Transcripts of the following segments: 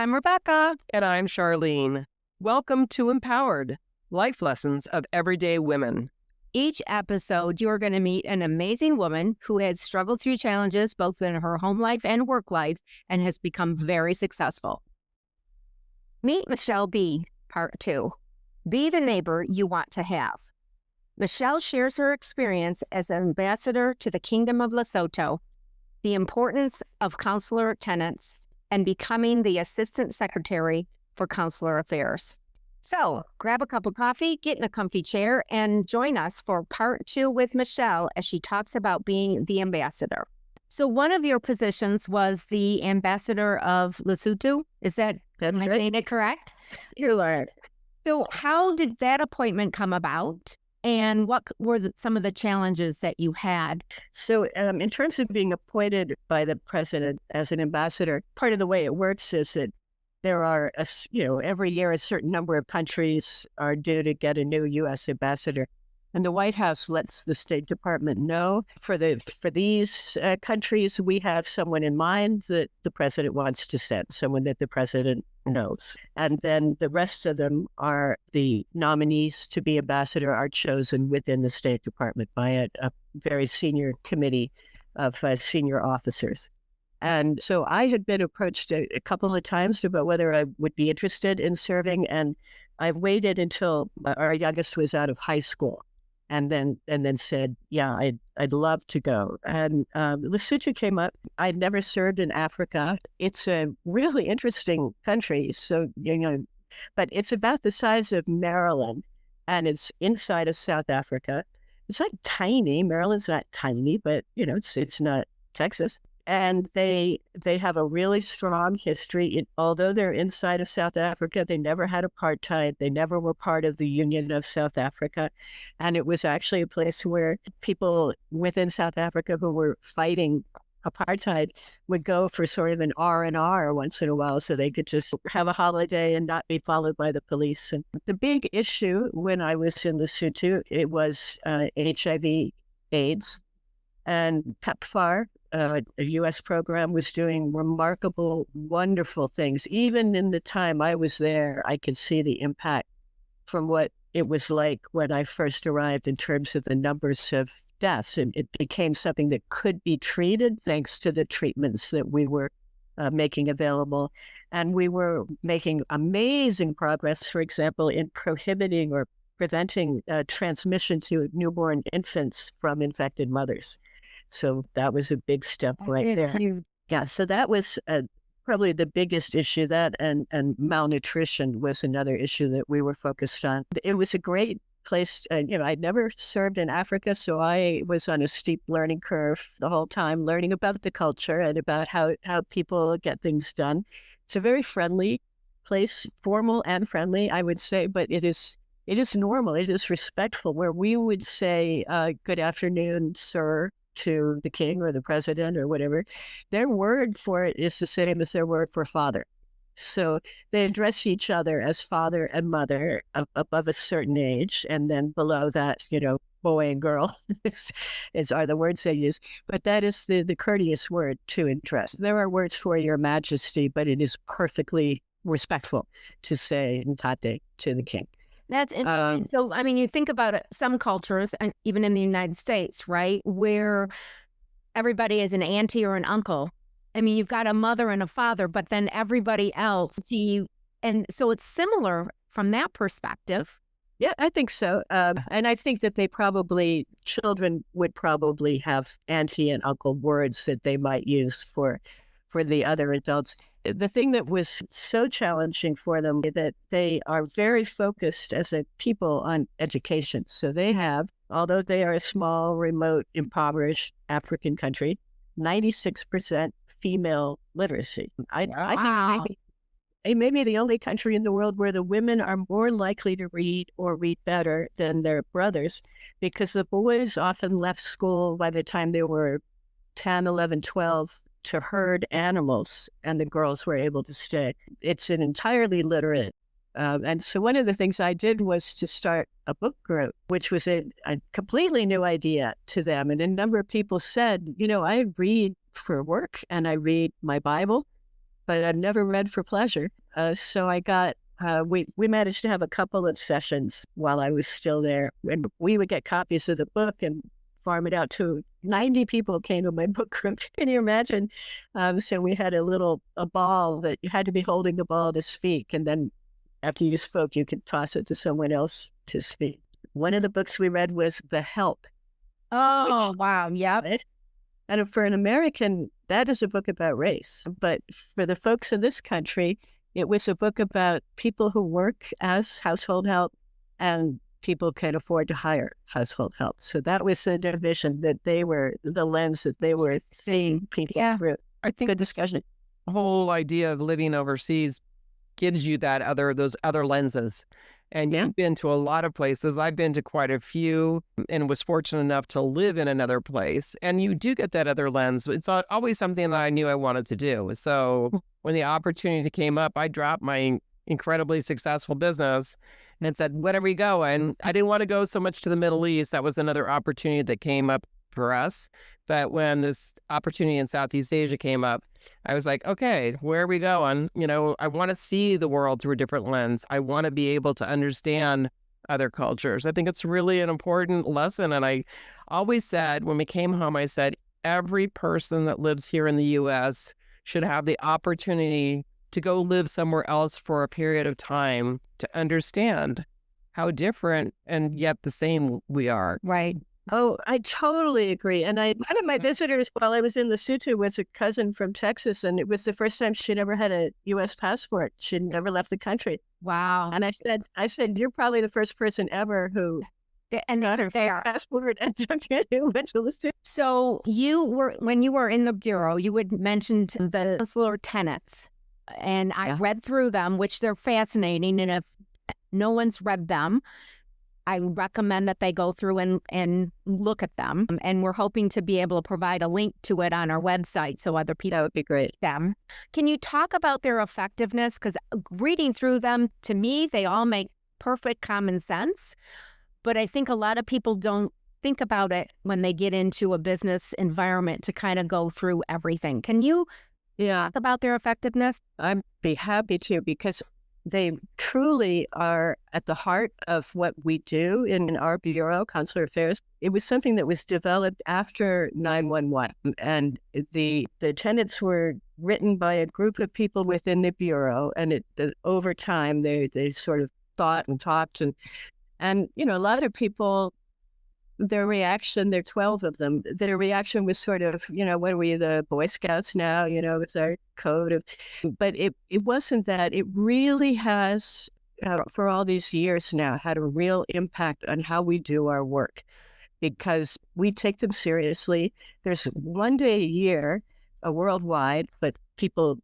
I'm Rebecca. And I'm Charlene. Welcome to Empowered, Life Lessons of Everyday Women. Each episode, you're going to meet an amazing woman who has struggled through challenges both in her home life and work life and has become very successful. Meet Michele B, Part 2. Be the neighbor you want to have. Michele shares her experience as an ambassador to the Kingdom of Lesotho, the importance of Consular Tenets, and becoming the Assistant Secretary for Consular Affairs. So, grab a cup of coffee, get in a comfy chair, and join us for Part 2 with Michele as she talks about being the ambassador. So, one of your positions was the ambassador of Lesotho. Am I saying it correct? You are. So, how did that appointment come about? And what were some of the challenges that you had? So in terms of being appointed by the president as an ambassador, part of the way it works is that there are, every year a certain number of countries are due to get a new U.S. ambassador. And the White House lets the State Department know for these countries, we have someone in mind that the president wants to send, someone that the president knows. And then the rest of them are the nominees to be ambassador are chosen within the State Department by a very senior committee of senior officers. And so I had been approached a couple of times about whether I would be interested in serving. And I waited until our youngest was out of high school. And then said, yeah, I'd love to go. And Lesotho came up. I'd never served in Africa. It's a really interesting country. So, but it's about the size of Maryland, and it's inside of South Africa. It's not tiny. Maryland's not tiny, but, it's not Texas. And they have a really strong history. Although they're inside of South Africa, they never had apartheid. They never were part of the Union of South Africa. And it was actually a place where people within South Africa who were fighting apartheid would go for sort of an R&R once in a while so they could just have a holiday and not be followed by the police. And the big issue when I was in Lesotho, it was HIV/AIDS. And PEPFAR, a U.S. program, was doing remarkable, wonderful things. Even in the time I was there, I could see the impact from what it was like when I first arrived in terms of the numbers of deaths. And it became something that could be treated thanks to the treatments that we were making available. And we were making amazing progress, for example, in prohibiting or preventing transmission to newborn infants from infected mothers. So that was a big step right there. Huge. Yeah, so that was probably the biggest issue. That and malnutrition was another issue that we were focused on. It was a great place. I'd never served in Africa, so I was on a steep learning curve the whole time, learning about the culture and about how people get things done. It's a very friendly place, formal and friendly, I would say, but it is normal. It is respectful, where we would say, good afternoon, sir, to the king or the president or whatever. Their word for it is the same as their word for father. So they address each other as father and mother above a certain age. And then below that, boy and girl are the words they use. But that is the courteous word to address. There are words for your majesty, but it is perfectly respectful to say "ntate" to the king. That's interesting. So, you think about it, some cultures, and even in the United States, right, where everybody is an auntie or an uncle. You've got a mother and a father, but then everybody else see you. And so it's similar from that perspective. Yeah, I think so. And I think that children would probably have auntie and uncle words that they might use for the other adults. The thing that was so challenging for them that they are very focused as a people on education. So they have, although they are a small, remote, impoverished African country, 96% female literacy. I think it may be the only country in the world where the women are more likely to read or read better than their brothers, because the boys often left school by the time they were 10, 11, 12 to herd animals, and the girls were able to stay. It's an entirely literate. And so one of the things I did was to start a book group, which was a completely new idea to them. And a number of people said, I read for work and I read my Bible, but I've never read for pleasure. So I got, we managed to have a couple of sessions while I was still there. And we would get copies of the book and farm it out to 90 people came to my book room. Can you imagine? So we had a ball that you had to be holding the ball to speak. And then after you spoke, you could toss it to someone else to speak. One of the books we read was The Help. Oh, wow. Yep. Right? And for an American, that is a book about race. But for the folks in this country, it was a book about people who work as household help and people can afford to hire household help. So that was the division that they were, the lens that they were seeing people through. I think good discussion. The whole idea of living overseas gives you those other lenses. And you've been to a lot of places. I've been to quite a few and was fortunate enough to live in another place. And you do get that other lens. It's always something that I knew I wanted to do. So when the opportunity came up, I dropped my incredibly successful business and said, when are we going? I didn't want to go so much to the Middle East. That was another opportunity that came up for us. But when this opportunity in Southeast Asia came up, I was like, okay, where are we going? I want to see the world through a different lens. I want to be able to understand other cultures. I think it's really an important lesson. And I always said, when we came home, I said, every person that lives here in the U.S. should have the opportunity to go live somewhere else for a period of time to understand how different and yet the same we are. Right. Oh, I totally agree. And one of my visitors while I was in Lesotho was a cousin from Texas, and it was the first time she'd ever had a U.S. passport. She'd never left the country. Wow. And I said, you're probably the first person ever who got her passport and went to Lesotho. So when you were in the Bureau, you had mentioned the Consular Tenets, and I read through them, which they're fascinating. And if no one's read them, I recommend that they go through and look at them. And we're hoping to be able to provide a link to it on our website so other people. That would be great. Them. Can you talk about their effectiveness? Because reading through them, to me, they all make perfect common sense. But I think a lot of people don't think about it when they get into a business environment to kind of go through everything. Can you talk about their effectiveness? I'd be happy to, because they truly are at the heart of what we do in our Bureau, Consular Affairs. It was something that was developed after 9/11, and the tenets were written by a group of people within the Bureau, and over time they sort of thought and talked, and a lot of people, their reaction, there are 12 of them, their reaction was sort of, what are we, the Boy Scouts now? It's our code. But it wasn't that. It really has, for all these years now, had a real impact on how we do our work, because we take them seriously. There's one day a year, worldwide, but people,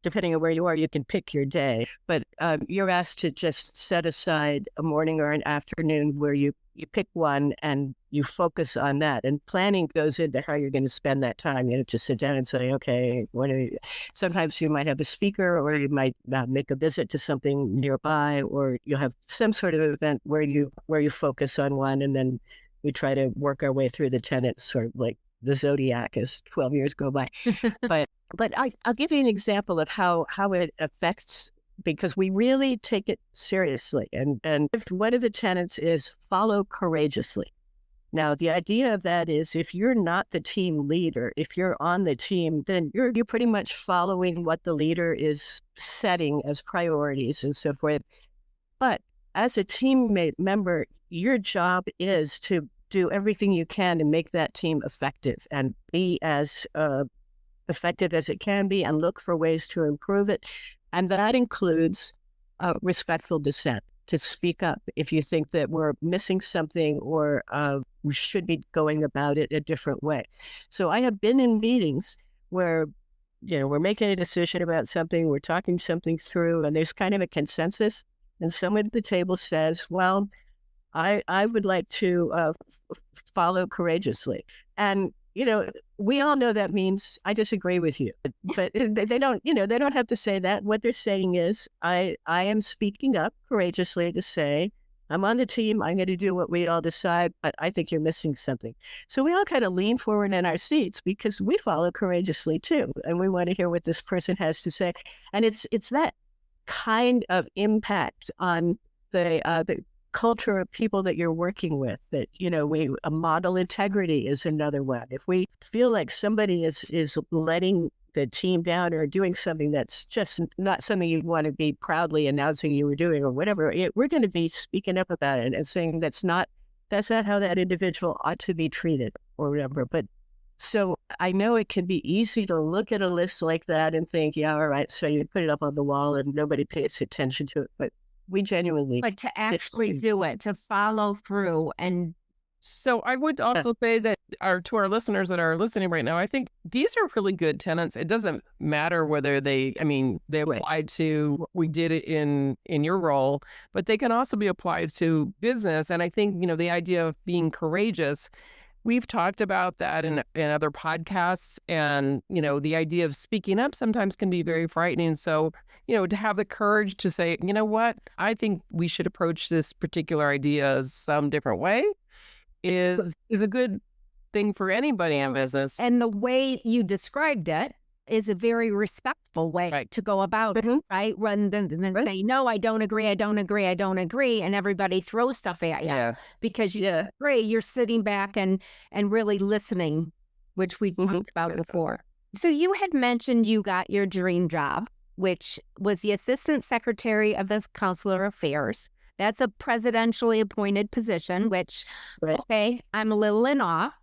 depending on where you are, you can pick your day. But you're asked to just set aside a morning or an afternoon where you pick one and you focus on that. And planning goes into how you're going to spend that time. Just sit down and say, okay, sometimes you might have a speaker, or you might make a visit to something nearby, or you'll have some sort of event where you focus on one, and then we try to work our way through the tenets, sort of like the Zodiac as 12 years go by. But I'll give you an example of how it affects, because we really take it seriously. And one of the tenets is follow courageously. Now, the idea of that is, if you're not the team leader, if you're on the team, then you're pretty much following what the leader is setting as priorities and so forth. But as a teammate member, your job is to do everything you can to make that team effective and be as effective as it can be, and look for ways to improve it. And that includes respectful dissent, to speak up if you think that we're missing something, or we should be going about it a different way. So I have been in meetings where, we're making a decision about something, we're talking something through, and there's kind of a consensus. And someone at the table says, well, I would like to follow courageously. And, we all know that means I disagree with you, but they don't, they don't have to say that. What they're saying is, I am speaking up courageously to say, I'm on the team. I'm going to do what we all decide, but I think you're missing something. So we all kind of lean forward in our seats because we follow courageously too. And we want to hear what this person has to say. And it's that kind of impact on the culture of people that you're working with that, a model integrity is another one. If we feel like somebody is letting the team down or doing something that's just not something you want to be proudly announcing you were doing or whatever, we're going to be speaking up about it and saying that's not how that individual ought to be treated or whatever. But so I know it can be easy to look at a list like that and think, yeah, all right, so you put it up on the wall and nobody pays attention to it. But we genuinely... But to actually do it, to follow through. And so I would also say that to our listeners that are listening right now, I think these are really good tenets. It doesn't matter whether they apply to what we did in your role, but they can also be applied to business. And I think, the idea of being courageous, we've talked about that in other podcasts. And, the idea of speaking up sometimes can be very frightening. So, to have the courage to say, you know what, I think we should approach this particular idea some different way is a good thing for anybody in business. And the way you described it is a very respectful way to go about it, right? Rather than say, no, I don't agree, and everybody throws stuff at you. Yeah. Because you agree, you're sitting back and really listening, which we've talked about before. So you had mentioned you got your dream job, which was the Assistant Secretary of the Consular Affairs. That's a presidentially appointed position, which, okay, I'm a little in awe.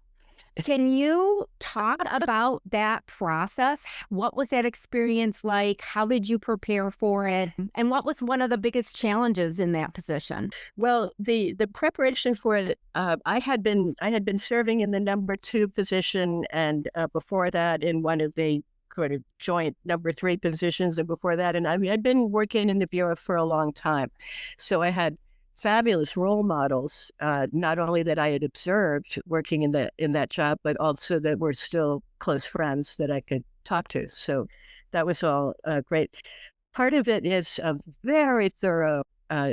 Can you talk about that process? What was that experience like? How did you prepare for it? And what was one of the biggest challenges in that position? Well, the preparation for it, I had been serving in the number 2 position, and before that in one of the sort of joint number 3 positions, and before that, and I'd been working in the Bureau for a long time, so I had fabulous role models, not only that I had observed working in that job, but also that were still close friends that I could talk to. So that was all great. Part of it is a very thorough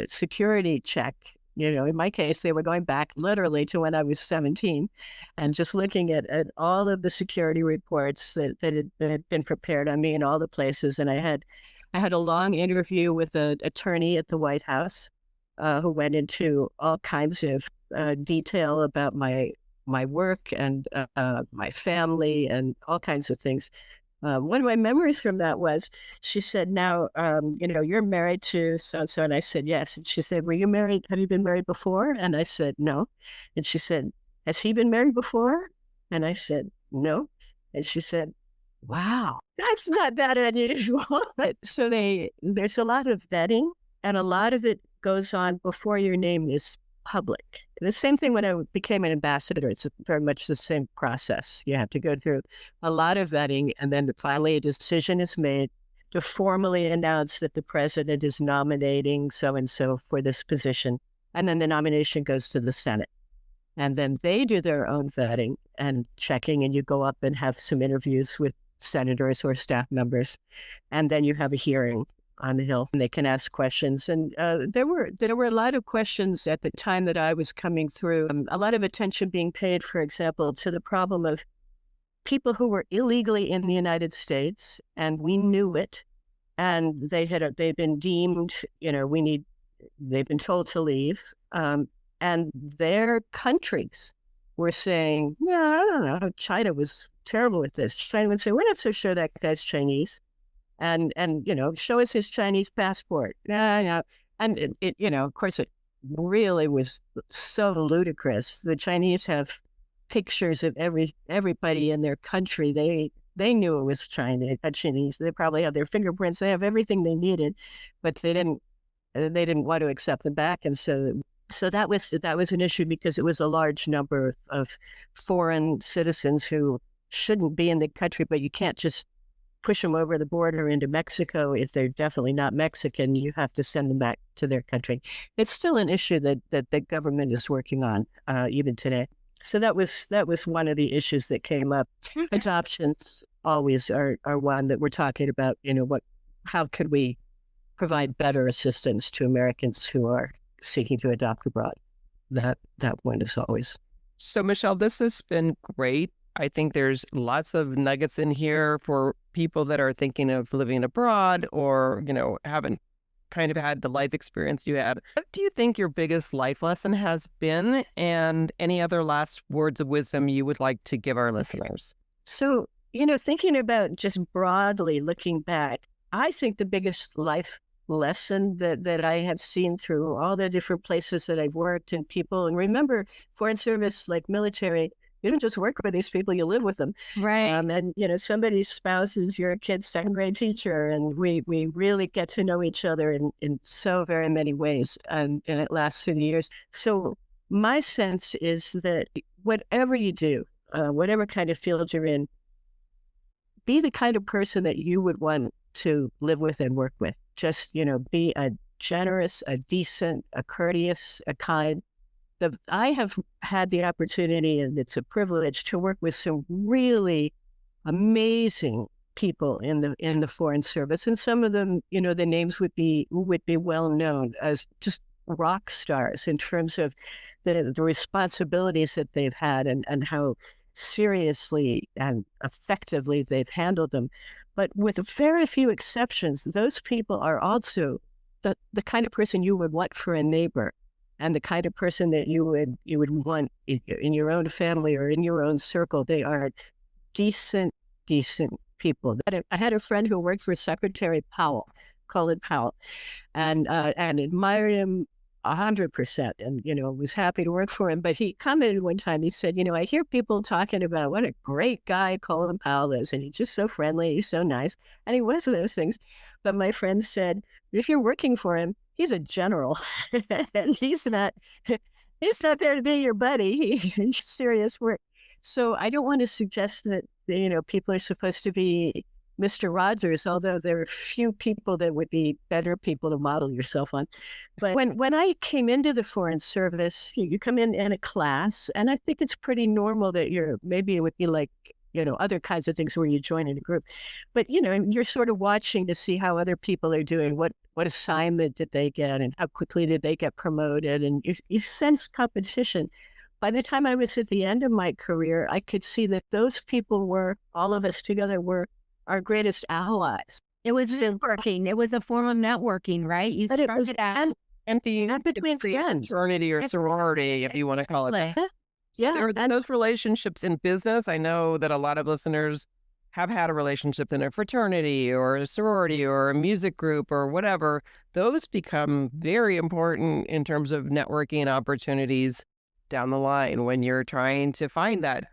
security check. In my case, they were going back literally to when I was 17 and just looking at all of the security reports that had been prepared on me in all the places. And I had a long interview with an attorney at the White House who went into all kinds of detail about my work and my family and all kinds of things. One of my memories from that was, she said, now, you're married to so-and-so. And I said, yes. And she said, were you married? Have you been married before? And I said, no. And she said, has he been married before? And I said, no. And she said, wow, that's not that unusual. So there's a lot of vetting, and a lot of it goes on before your name is public. The same thing when I became an ambassador. It's very much the same process. You have to go through a lot of vetting, and then finally a decision is made to formally announce that the president is nominating so-and-so for this position. And then the nomination goes to the Senate. And then they do their own vetting and checking, and you go up and have some interviews with senators or staff members. And then you have a hearing on the Hill, and they can ask questions. And there were a lot of questions at the time that I was coming through. A lot of attention being paid, for example, to the problem of people who were illegally in the United States, and we knew it, and they've been deemed, they've been told to leave, and their countries were saying, yeah, I don't know, China was terrible at this. China would say, we're not so sure that guy's Chinese. And show us his Chinese passport. And it of course, it really was so ludicrous. The Chinese have pictures of everybody in their country. They knew it was Chinese. They probably have their fingerprints. They have everything they needed, but they didn't want to accept them back. And so that was an issue, because it was a large number of foreign citizens who shouldn't be in the country, but you can't just push them over the border into Mexico. If they're definitely not Mexican, you have to send them back to their country. It's still an issue that the government is working on even today. So that was one of the issues that came up. Adoptions always are one that we're talking about. How could we provide better assistance to Americans who are seeking to adopt abroad. That one is always. So, Michele, this has been great. I think there's lots of nuggets in here for people that are thinking of living abroad or, haven't kind of had the life experience you had. What do you think your biggest life lesson has been, and any other last words of wisdom you would like to give our listeners? So, thinking about just broadly looking back, I think the biggest life lesson that I have seen through all the different places that I've worked and people, and remember, foreign service, like military, you don't just work with these people, you live with them. Right. And, somebody's spouse is your kid's second grade teacher. And we really get to know each other in so very many ways. And it lasts through the years. So my sense is that whatever you do, whatever kind of field you're in, be the kind of person that you would want to live with and work with. Just, be a generous, a decent, a courteous, a kind. I have had the opportunity, and it's a privilege, to work with some really amazing people in the foreign service, and some of them, the names would be well known as just rock stars in terms of the responsibilities that they've had and how seriously and effectively they've handled them. But with very few exceptions, those people are also the kind of person you would want for a neighbor, and the kind of person that you would want in your own family or in your own circle. They are decent people. I had a friend who worked for Secretary Powell, Colin Powell, and admired him 100%, and was happy to work for him. But he commented one time. He said, I hear people talking about what a great guy Colin Powell is, and he's just so friendly, he's so nice, and he was those things. But my friend said, if you're working for him, he's a general, and he's not there to be your buddy. He's serious work. So I don't want to suggest that, people are supposed to be Mr. Rogers, although there are few people that would be better people to model yourself on. But when I came into the Foreign Service, you come in a class, and I think it's pretty normal that maybe it would be like, other kinds of things where you join in a group. But, you're sort of watching to see how other people are doing, what assignment did they get, and how quickly did they get promoted, and you sense competition. By the time I was at the end of my career, I could see that those people all of us together were our greatest allies. It was networking. It was a form of networking, right? You started out and between friends, fraternity or sorority, if you want to call it that. Yeah, there are those relationships in business. I know that a lot of listeners have had a relationship in a fraternity or a sorority or a music group or whatever. Those become very important in terms of networking opportunities down the line when you're trying to find that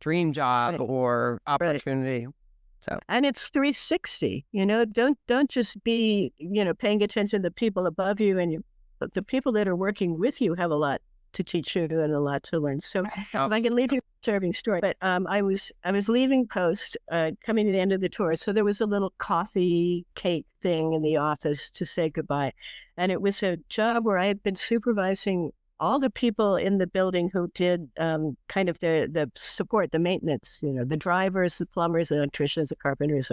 dream job or opportunity. Right. So, and it's 360. Don't just be paying attention to the people above you, but the people that are working with you have a lot to teach you and a lot to learn. So if I can leave you a serving story, but I was leaving post, coming to the end of the tour. So there was a little coffee cake thing in the office to say goodbye. And it was a job where I had been supervising all the people in the building who did kind of the support, the maintenance, the drivers, the plumbers, the electricians, the carpenters.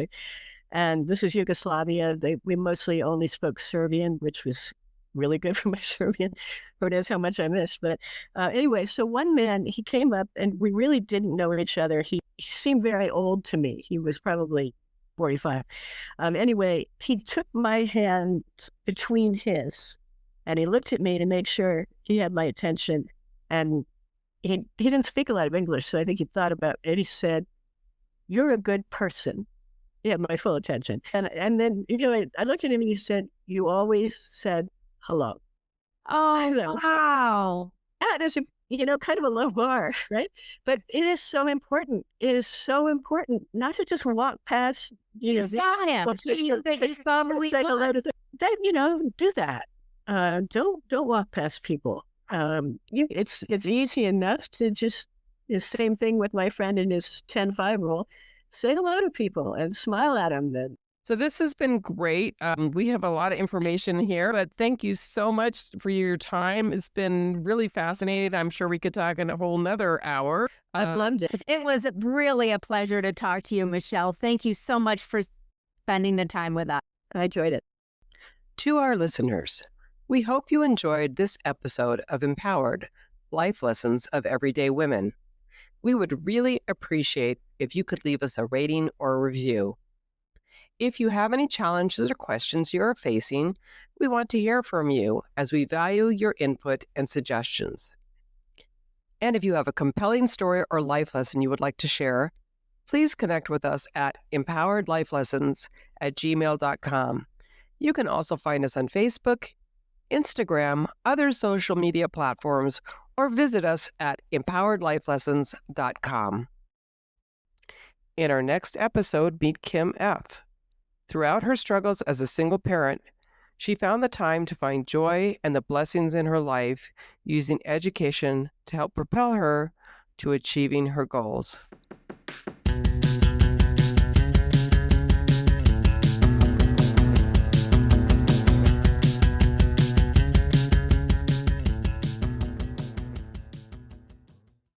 And this was Yugoslavia. We mostly only spoke Serbian, which was really good for my Serbian. Who knows how much I missed. But anyway, so one man, he came up and we really didn't know each other. He seemed very old to me. He was probably 45. Anyway, he took my hand between his, and he looked at me to make sure he had my attention. And he didn't speak a lot of English, so I think he thought about it. He said, "You're a good person." He had my full attention. And then, I looked at him and he said, "You always said hello." Oh, wow. That is, kind of a low bar, right? But it is so important. It is so important not to just walk past, You saw him. You saw him. Say hello to them. Do that. Don't walk past people. It's easy enough to just, the same thing with my friend and his 10-5 rule. Say hello to people and smile at them. Then. So this has been great. We have a lot of information here, but thank you so much for your time. It's been really fascinating. I'm sure we could talk in a whole nother hour. I've loved it. It was really a pleasure to talk to you, Michele. Thank you so much for spending the time with us. I enjoyed it. To our listeners, We hope you enjoyed this episode of Empowered Life Lessons of Everyday Women. We would really appreciate if you could leave us a rating or a review. If you have any challenges or questions you are facing, we want to hear from you as we value your input and suggestions. And if you have a compelling story or life lesson you would like to share, please connect with us at empoweredlifelessons@gmail.com. You can also find us on Facebook, Instagram, other social media platforms, or visit us at empoweredlifelessons.com. In our next episode, meet Kim F. Throughout her struggles as a single parent, she found the time to find joy and the blessings in her life using education to help propel her to achieving her goals.